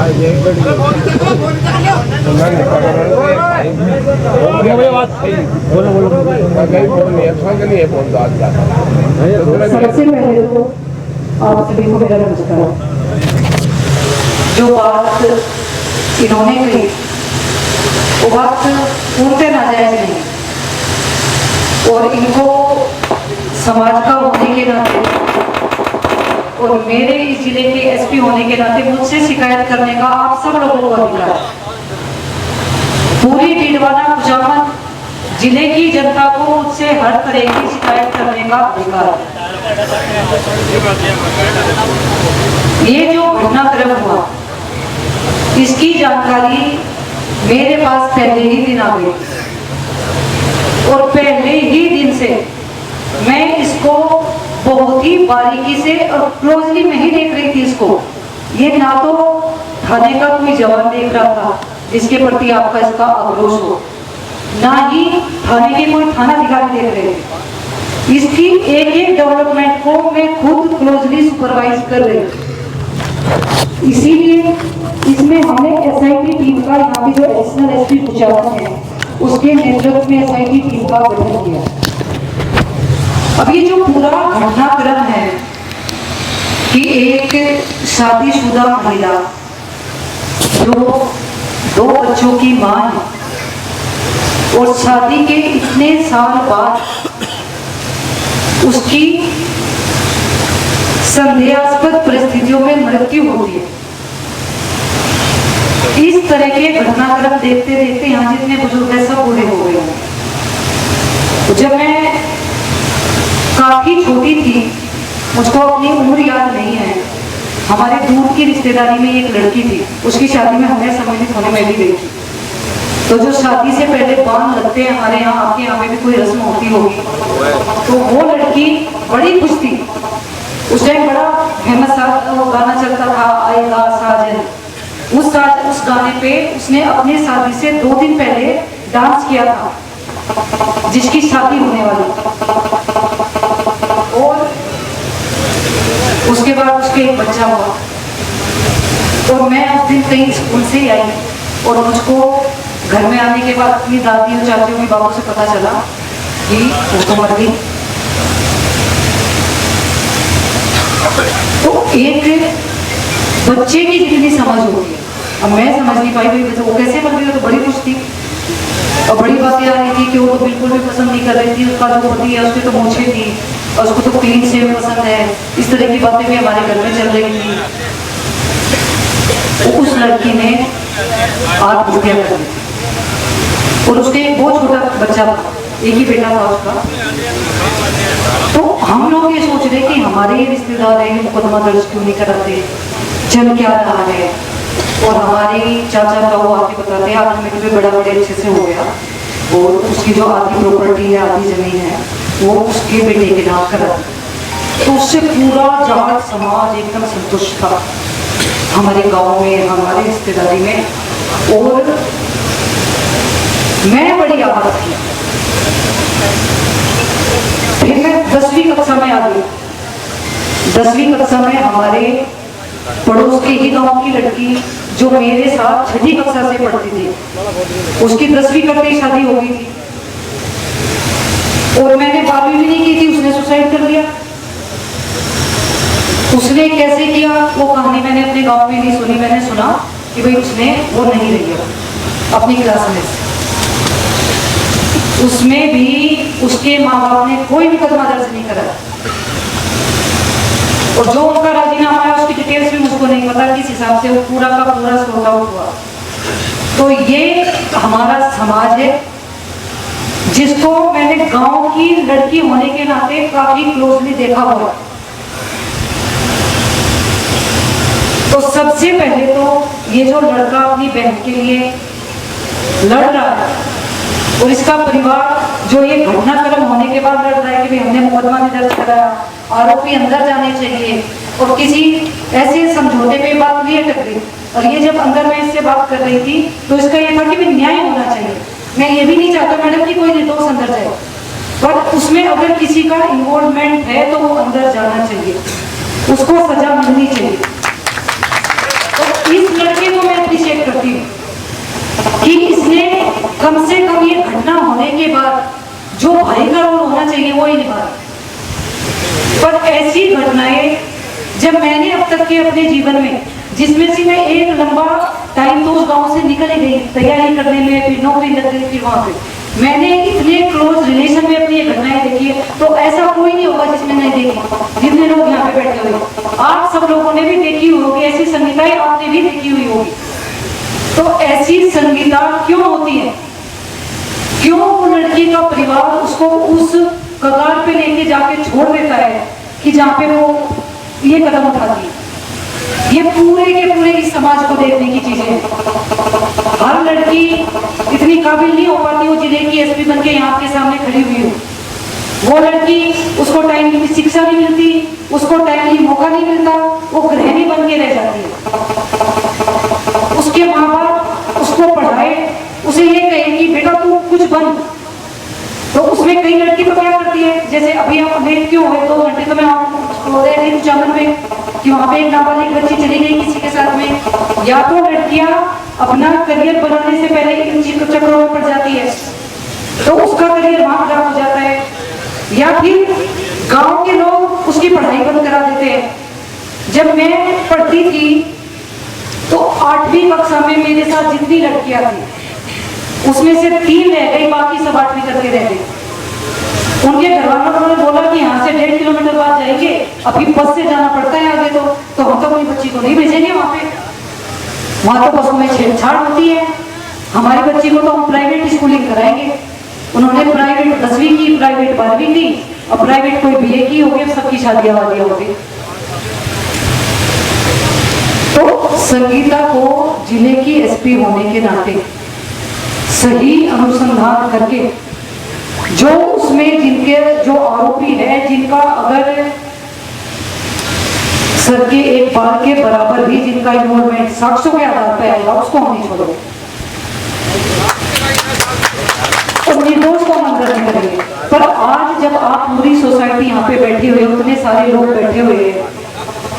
सबसे पहले तो आप सभी को मेरा नमस्कार। जो बात इन्होंने कही वो बात पूर्णतः नाजायज नहीं, और इनको समाज का होने के नाते और मेरे इस जिले के एसपी होने के नाते मुझसे शिकायत करने का आप सब लोगों को अधिकार है। पूरी डीडवाना कुचामन जिले की जनता को मुझसे हर तरह की शिकायत करने का अधिकार है। ये जो घटनाक्रम हुआ इसकी जानकारी मेरे पास पहले ही दिन आ गई, और पहले ही दिन से मैं इसको बहुत ही बारीकी से और क्लोजली में ही देख रही थी इसको। ये ना तो थाने का कोई जवान देख रहा था जिसके प्रति आपका इसका आक्रोश हो, ना ही थाने के कोई थाना अधिकारी देख रहे थे। इसकी एक एक डेवलपमेंट को मैं खुद क्लोजली सुपरवाइज कर रही थी। इसीलिए इसमें हमने एसआईटी टीम का, यहाँ की जो एडिशनल एसपी कुचामन है उसके नेतृत्व में एसआईटी टीम का गठन किया। अब ये जो पूरा घटनाक्रम है कि एक शादीशुदा महिला जो 2 बच्चों की मां है और शादी के इतने साल बाद उसकी संदेहास्पद परिस्थितियों में मृत्यु होती है। इस तरह के घटनाक्रम देखते देखते यहाँ जितने बुजुर्ग हैं सब बूढ़े हो गए हैं। जब मैं काफी छोटी थी, मुझको अपनी उम्र याद नहीं है, हमारे दूर की रिश्तेदारी में एक लड़की थी, उसकी शादी में हमें सम्मिलित होने में भी गई थी। तो जो शादी से पहले बांध लगते हैं हमारे यहाँ, आपके यहाँ में भी कोई रस्म होती होगी, तो वो लड़की बड़ी खुश थी। उस टाइम बड़ा फेमस गाना चलता था, आएगा साजन। उस गाने पे उसने अपने शादी से 2 दिन पहले डांस किया था, जिसकी शादी होने वाली। और उसके बाद उसके एक बच्चा हुआ, और मैं उस दिन कहीं स्कूल से आई और मुझको घर में आने के बाद अपनी दादी और चाचियों के बाबू से पता चला कि वो तो मर गई। तो एक बच्चे की जितनी समझ होती है, अब मैं समझ नहीं पाई भाई वो कैसे मर गई। तो बड़ी खुश थी और बड़ी बातें आ रही थी कि वो तो बिल्कुल भी पसंद नहीं कर रही थी, उसका जो पति है उसकी तो मूछें थी और उसको तो क्लीन शेव पसंद है। इस तरह की बातें भी हमारे घर में चल रही थी। तो उस लड़की ने आत्महत्या कर दी और उसके एक बहुत छोटा बच्चा था, एक ही बेटा था उसका। तो हम लोग ये सोच रहे कि हमारे रिश्तेदार है, मुकदमा दर्ज क्यों नहीं कराते, चल क्या रहा है। और हमारे चाचा का वो आके बताते हैं आज मेरे पे बड़ा बड़े अच्छे से हो गया, और उसकी जो आधी प्रॉपर्टी है, आधी जमीन है, वो उसके बेटे के नाम करा। तो उससे पूरा जाट समाज एकदम संतुष्ट था हमारे गांव में, हमारे रिश्तेदारी में। और मैं बड़ी आहत थी। फिर मैं 10वीं कक्षा में आ गई। 10वीं कक्षा में हमारे पड़ोस के ही गांव की लड़की जो मेरे साथ 6ठी कक्षा से पढ़ती थी, उसकी 10वीं करते ही शादी हो गई थी। और मैंने 12वीं भी नहीं की थी, उसने सुसाइड कर लिया। उसने कैसे किया वो कहानी मैंने अपने गांव में नहीं सुनी। मैंने सुना कि भाई उसने वो नहीं रही अपनी क्लास में, उसमें भी उसके माँ बाप ने कोई मुकदमा दर्ज नहीं करा। और जो उनका राजीनामा है उसकी डिटेल्स भी मुझको नहीं पता किस हिसाब से वो पूरा का पूरा सॉर्ट आउट हुआ। तो ये हमारा समाज है जिसको मैंने गांव की लड़की होने के नाते काफी क्लोजली देखा हुआ। तो सबसे पहले तो ये जो लड़का अपनी बहन के लिए लड़ रहा है और इसका परिवार जो ये घटनाक्रम होने के बाद लड़ रहा है कि भाई हमने मुकदमा नहीं दर्ज कराया, आरोपी अंदर जाने चाहिए, और किसी ऐसे समझौते पे बात नहीं अटक गई। और ये जब अंदर मैं इससे बात कर रही थी तो इसका ये था कि न्याय होना चाहिए। मैं ये भी नहीं चाहता मैडम कि कोई निर्दोष अंदर जाए, पर उसमें अगर किसी का इन्वॉल्वमेंट है तो वो अंदर जाना चाहिए, उसको सजा मिलनी चाहिए। तो इस लड़के को कम से कम ये घटना होने के बाद जो भाई का रोल होना चाहिए वो ही निभा। पर ऐसी घटनाएं जब मैंने अब तक के अपने जीवन में, जिसमें से मैं एक लंबा टाइम तो उस गांव से निकल ही गई तैयारी करने में, फिर नौकरी लग गई, फिर वहां पे मैंने इतने क्लोज रिलेशन में अपनी घटनाएं देखी है, तो ऐसा कोई नहीं होगा जिसमें नहीं देखी। जितने लोग यहाँ पे बैठे हुए आप सब लोगों ने भी देखी होगी, ऐसी संगीताएं आपने भी देखी हुई होगी। तो ऐसी संगीता क्यों होती है? क्यों वो लड़की का परिवार उसको उस कगार पे लेके जाके छोड़ देता है कि जहाँ पे वो ये कदम उठाती है? ये पूरे के पूरे इस समाज को देखने की चीजें हैं। हर लड़की इतनी काबिल नहीं हो पाती वो जिले की एसपी बन के यहाँ के सामने खड़ी हुई हो। वो लड़की, उसको टाइम की शिक्षा नहीं मिलती, उसको टाइम की मौका नहीं मिलता, वो गृहिणी बन के रह जाती है। उसके माँ बाप उसको पढ़ाए, उसे ये कहे कि बेटा तू कुछ बन, तो उसमें कई लड़की तो क्या करती है, जैसे अभी आप लेट क्यों हुए 2 घंटे, तो मैं आपको चैनल में कि वहाँ पे एक नाबालिग बच्ची चली गई किसी के साथ में। या तो लड़कियां अपना करियर बनाने से पहले इन चक्रों में पड़ जाती है, तो उसका करियर वहां खराब हो जाता है, या फिर गांव के लोग उसकी पढ़ाई बंद करा देते हैं। जब मैं पढ़ती थी तो 8वीं कक्षा में मेरे साथ जितनी लड़कियां थी उसमें से 3 रह गई, बाकी सब 8वीं करके रह गई। उनके घर वालों ने बोला कि यहाँ से 1.5 किलोमीटर बाद जाएंगे, अभी बस से जाना पड़ता है आगे, तो हम तो अपनी बच्ची को नहीं भेजेंगे वहाँ पे, वहाँ तो बसों में छेड़छाड़ होती है, हमारी बच्ची को तो हम प्राइवेट स्कूलिंग कराएंगे। उन्होंने प्राइवेट 10वीं की, प्राइवेट 12वीं की, और प्राइवेट कोई BA की होगी, सबकी शादियां वादियां होगी। तो संगीता को जिले की SP होने के नाते सही अनुसंधान करके जो उसमें जिनके जो आरोपी है, जिनका अगर सर के एक बार के बराबर भी जिनका इन्वॉल्वमेंट साक्ष्यों के आधार पर आएगा, उसको हम नहीं छोड़ेंगे और निर्दोष को हम नहीं करेंगे। पर आज जब आप पूरी सोसाइटी यहाँ पे बैठी हुई, उतने सारे लोग बैठे हुए हैं,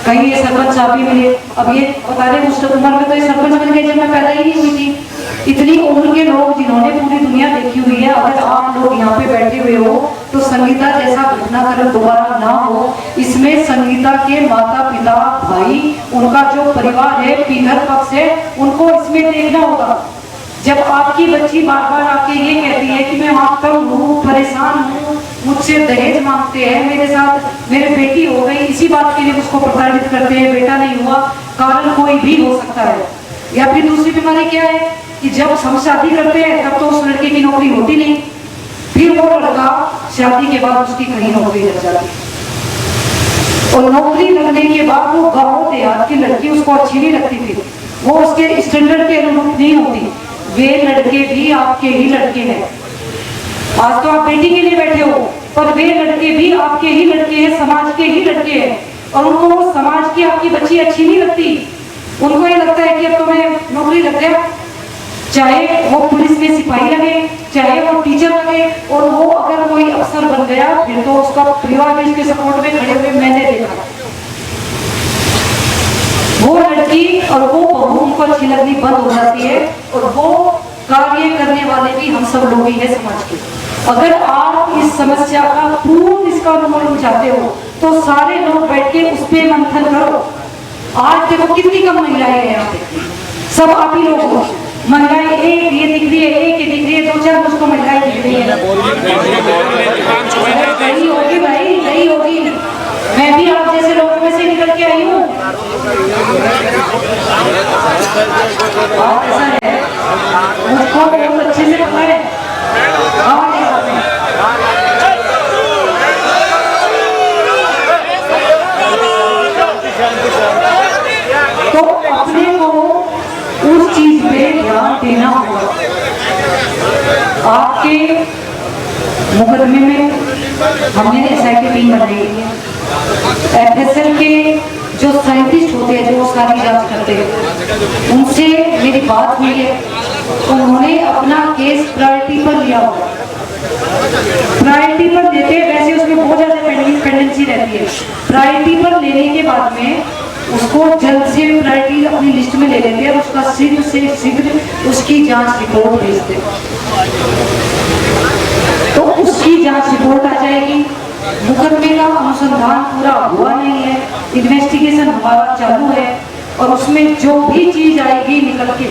कहीं ये सरपंच साहब भी मिले, अब ये बता रहे उस उम्र में तो ये सरपंच बन गए जब मैं पैदा ही नहीं हुई थी। इतनी उम्र के लोग जिन्होंने पूरी दुनिया देखी हुई है, अगर आप लोग यहाँ पे बैठे हुए हो तो संगीता जैसा घटनाक्रम दोबारा ना हो, इसमें संगीता के माता पिता भाई, उनका जो परिवार है, पीहर पक्ष है, उनको इसमें देखना होगा। जब आपकी बच्ची बार बार आके ये कहती है कि मैं वहां तंग हूँ, परेशान हूँ, मुझसे दहेज मांगते हैं, मेरे साथ मेरे बेटी हो गई, इसी बात के लिए उसको प्रताड़ित करते हैं, बेटा नहीं हुआ, कारण कोई भी हो सकता है। या फिर दूसरी बीमारी क्या है कि जब हम शादी करते हैं तब तो उस लड़के की नौकरी होती नहीं, फिर वो लड़का शादी के बाद उसकी कहीं नौकरी लग जाती है, और नौकरी लगने के बाद वो गाँव देहात की लड़की उसको अच्छी नहीं लगती थी, वो उसके स्टैंडर्ड के अनुरूप नहीं होती। वे लड़के भी आपके ही लड़के हैं। आज तो आप बेटी के लिए बैठे हो, पर वे लड़के भी आपके ही लड़के हैं, समाज के ही लड़के हैं, और उनको समाज की आपकी बच्ची अच्छी नहीं लगती। उनको ये लगता है कि अब तो मैं नौकरी लग गया, चाहे वो पुलिस में सिपाही लगे, चाहे वो टीचर लगे, और वो अगर कोई अफसर बन गया फिर तो उसका परिवार भी इसके सपोर्ट में खड़े हुए मैंने देखा। वो लड़की और वो बहू उनको अच्छी लगनी बंद हो जाती है, और वो कार्य करने वाले भी हम सब लोग ही हैं समाज के। अगर आप इस समस्या का पूर्ण इसका अनुमान चाहते हो तो सारे लोग बैठ के उस पर मंथन करो। आज देखो कितनी कम महिलाएं हैं यहाँ पे, सब आप ही लोग हो। महिलाएं एक ये दिख रही है, एक ये दिख रही है, 2-4 मुझको महिलाएं दिख रही है, नहीं होगी भाई, नहीं होगी। मैं भी आप जैसे लोगों में से निकल के आई हूँ। ऐसा है, मुझको बहुत अच्छे से पता है। तो अपने को उस चीज पे ध्यान देना होगा। आपके मुकदमे में हमने SIT टीम बनाई है, FSL के जो साइंटिस्ट होते हैं जो सारी जांच करते हैं, उनसे मेरी बात हुई है, उन्होंने अपना केस प्रायोरिटी पर लिया हुआ। प्रायोरिटी पर देते वैसे उसमें बहुत ज्यादा पेंडेंसी रहती है, प्रायोरिटी पर लेने के बाद में उसको उसको जल्द से प्रायोरिटी अपनी लिस्ट में ले लेते हैं, उसका शीघ्र से शीघ्र उसकी जांच रिपोर्ट भेजते हैं। तो उसकी जांच रिपोर्ट आ जाएगी। मुकदमे का अनुसंधान पूरा हुआ नहीं है, इन्वेस्टिगेशन हमारा चालू है, और उसमें जो भी चीज आएगी निकल के,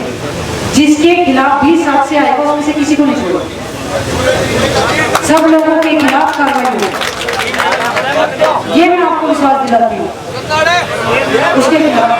जिसके खिलाफ भी साक्ष्य आएगा उसमें से किसी को नहीं छोड़ो, सब लोगों के खिलाफ कार्रवाई होगी। ये मैं आपको विश्वास दिलाती हूँ। उसके खिलाफ